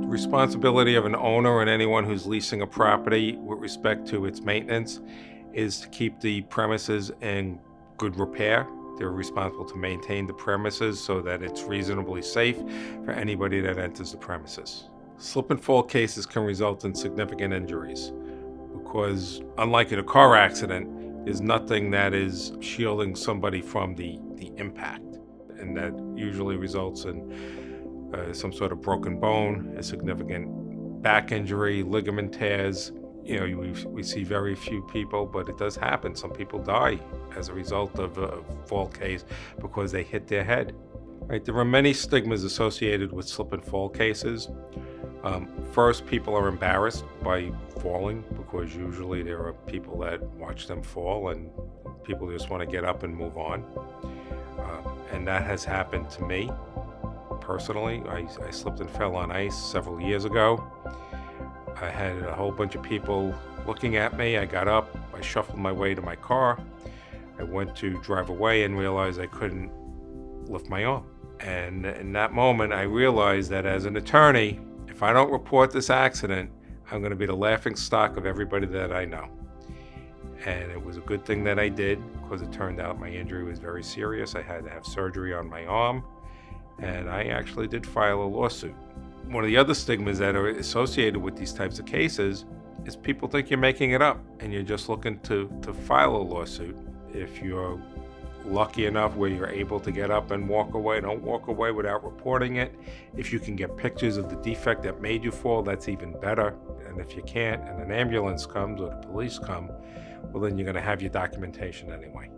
responsibility of an owner and anyone who's leasing a property with respect to its maintenance is to keep the premises in good repair. They're responsible to maintain the premises so that it's reasonably safe for anybody that enters the premises. Slip and fall cases can result in significant injuries because, unlike in a car accident, there's nothing that is shielding somebody from the impact, and that usually results in some sort of broken bone, a significant back injury, ligament tears. We see very few people, but it does happen. Some people die as a result of a fall case because they hit their head. Right? There are many stigmas associated with slip and fall cases. First, people are embarrassed by falling because usually there are people that watch them fall and people just want to get up and move on. And that has happened to me personally. I slipped and fell on ice several years ago. I had a whole bunch of people looking at me. I got up, I shuffled my way to my car. I went to drive away and realized I couldn't lift my arm. And in that moment, I realized that as an attorney, if I don't report this accident, I'm going to be the laughing stock of everybody that I know. And it was a good thing that I did, because it turned out my injury was very serious. I had to have surgery on my arm, and I actually did file a lawsuit. One of the other stigmas that are associated with these types of cases is people think you're making it up and you're just looking to file a lawsuit. If you're lucky enough where you're able to get up and walk away, don't walk away without reporting it. If you can get pictures of the defect that made you fall, that's even better. And if you can't, and an ambulance comes or the police come, well, then you're going to have your documentation anyway.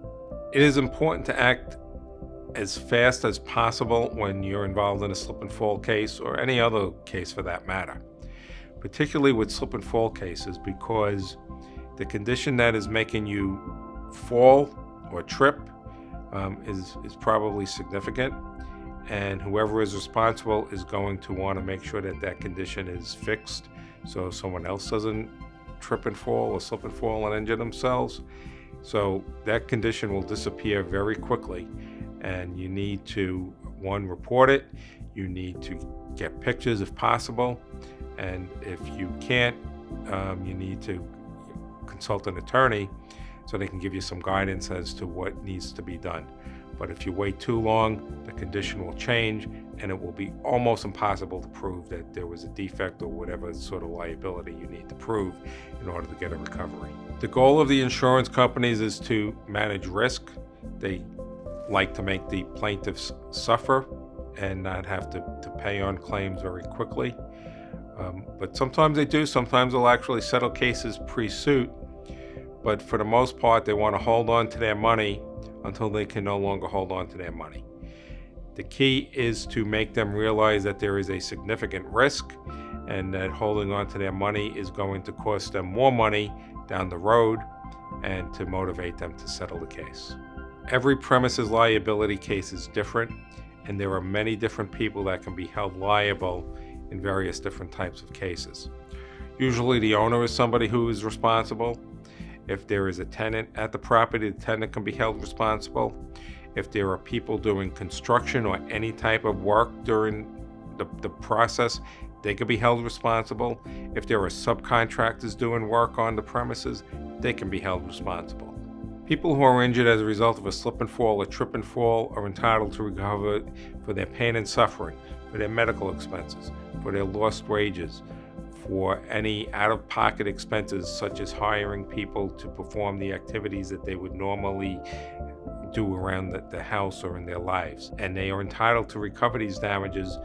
It is important to act as fast as possible when you're involved in a slip and fall case, or any other case for that matter, particularly with slip and fall cases, because the condition that is making you fall or trip is probably significant, and whoever is responsible is going to want to make sure that that condition is fixed so someone else doesn't trip and fall or slip and fall and injure themselves. So that condition will disappear very quickly, and you need to, one, report it. You need to get pictures if possible, and if you can't, you need to consult an attorney so they can give you some guidance as to what needs to be done. But if you wait too long, the condition will change, and it will be almost impossible to prove that there was a defect or whatever sort of liability you need to prove in order to get a recovery. The goal of the insurance companies is to manage risk. They like to make the plaintiffs suffer and not have to pay on claims very quickly. But sometimes they do. Sometimes they'll actually settle cases pre-suit. But for the most part, they want to hold on to their money until they can no longer hold on to their money. The key is to make them realize that there is a significant risk and that holding on to their money is going to cost them more money down the road, and to motivate them to settle the case. Every premises liability case is different, and there are many different people that can be held liable in various different types of cases. Usually the owner is somebody who is responsible. If there is a tenant at the property, the tenant can be held responsible. If there are people doing construction or any type of work during the process, they can be held responsible. If there are subcontractors doing work on the premises, they can be held responsible. People who are injured as a result of a slip and fall or trip and fall are entitled to recover for their pain and suffering, for their medical expenses, for their lost wages, for any out-of-pocket expenses such as hiring people to perform the activities that they would normally do around the house or in their lives. And they are entitled to recover these damages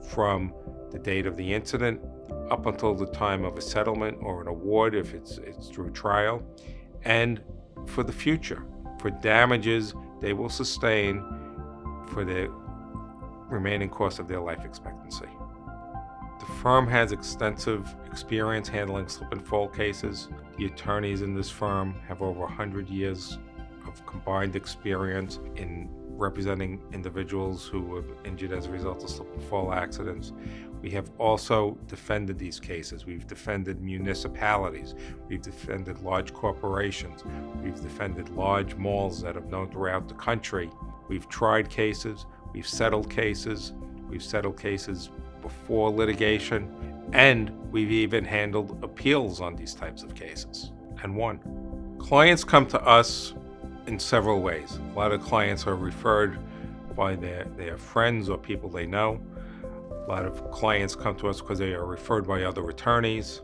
from the date of the incident up until the time of a settlement or an award if it's through trial, and for the future, for damages they will sustain for the remaining course of their life expectancy. The firm has extensive experience handling slip and fall cases. The attorneys in this firm have over 100 years of combined experience in representing individuals who were injured as a result of slip and fall accidents. We have also defended these cases. We've defended municipalities. We've defended large corporations. We've defended large malls that have known throughout the country. We've tried cases. We've settled cases. We've settled cases before litigation, and we've even handled appeals on these types of cases and won. Clients come to us in several ways. A lot of clients are referred by their friends or people they know. A lot of clients come to us because they are referred by other attorneys,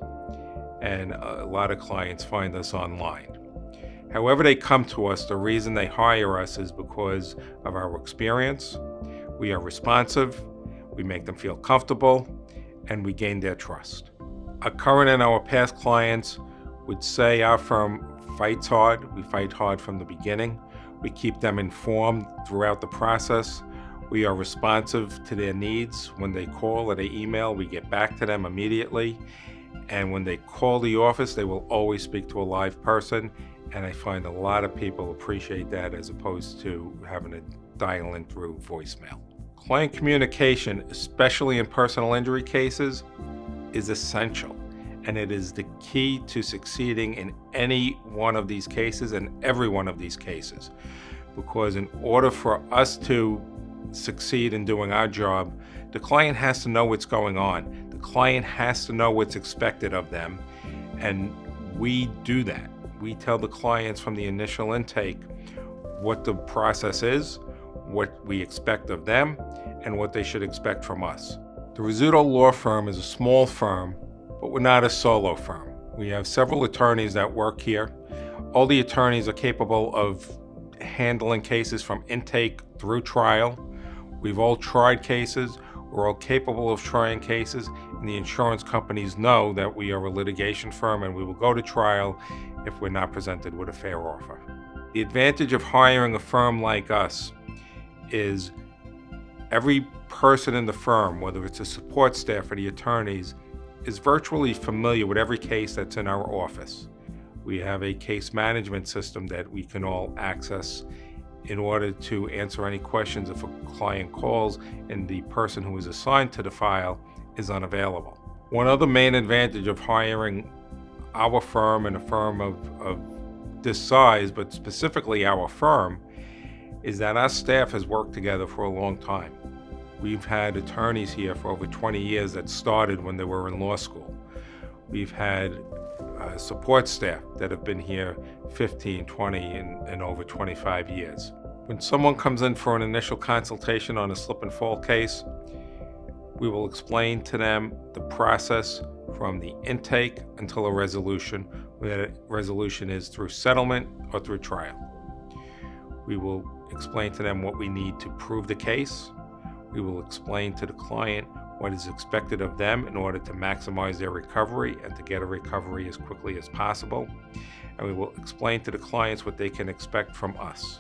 and a lot of clients find us online. However they come to us, the reason they hire us is because of our experience. We are responsive, we make them feel comfortable, and we gain their trust. Our current and our past clients would say our firm fights hard. We fight hard from the beginning. We keep them informed throughout the process. We are responsive to their needs. When they call or they email, we get back to them immediately. And when they call the office, they will always speak to a live person. And I find a lot of people appreciate that as opposed to having to dial in through voicemail. Client communication, especially in personal injury cases, is essential. And it is the key to succeeding in any one of these cases and every one of these cases. Because in order for us to succeed in doing our job, the client has to know what's going on. The client has to know what's expected of them. And we do that. We tell the clients from the initial intake what the process is, what we expect of them, and what they should expect from us. The Rizzuto Law Firm is a small firm, but we're not a solo firm. We have several attorneys that work here. All the attorneys are capable of handling cases from intake through trial. We've all tried cases. We're all capable of trying cases, and the insurance companies know that we are a litigation firm and we will go to trial if we're not presented with a fair offer. The advantage of hiring a firm like us is every person in the firm, whether it's a support staff or the attorneys, is virtually familiar with every case that's in our office. We have a case management system that we can all access in order to answer any questions if a client calls and the person who is assigned to the file is unavailable. One other main advantage of hiring our firm and a firm of this size, but specifically our firm, is that our staff has worked together for a long time. We've had attorneys here for over 20 years that started when they were in law school. We've had support staff that have been here 15, 20, and over 25 years. When someone comes in for an initial consultation on a slip and fall case, we will explain to them the process from the intake until a resolution, whether that resolution is through settlement or through trial. We will explain to them what we need to prove the case. We will explain to the client what is expected of them in order to maximize their recovery and to get a recovery as quickly as possible. And we will explain to the clients what they can expect from us.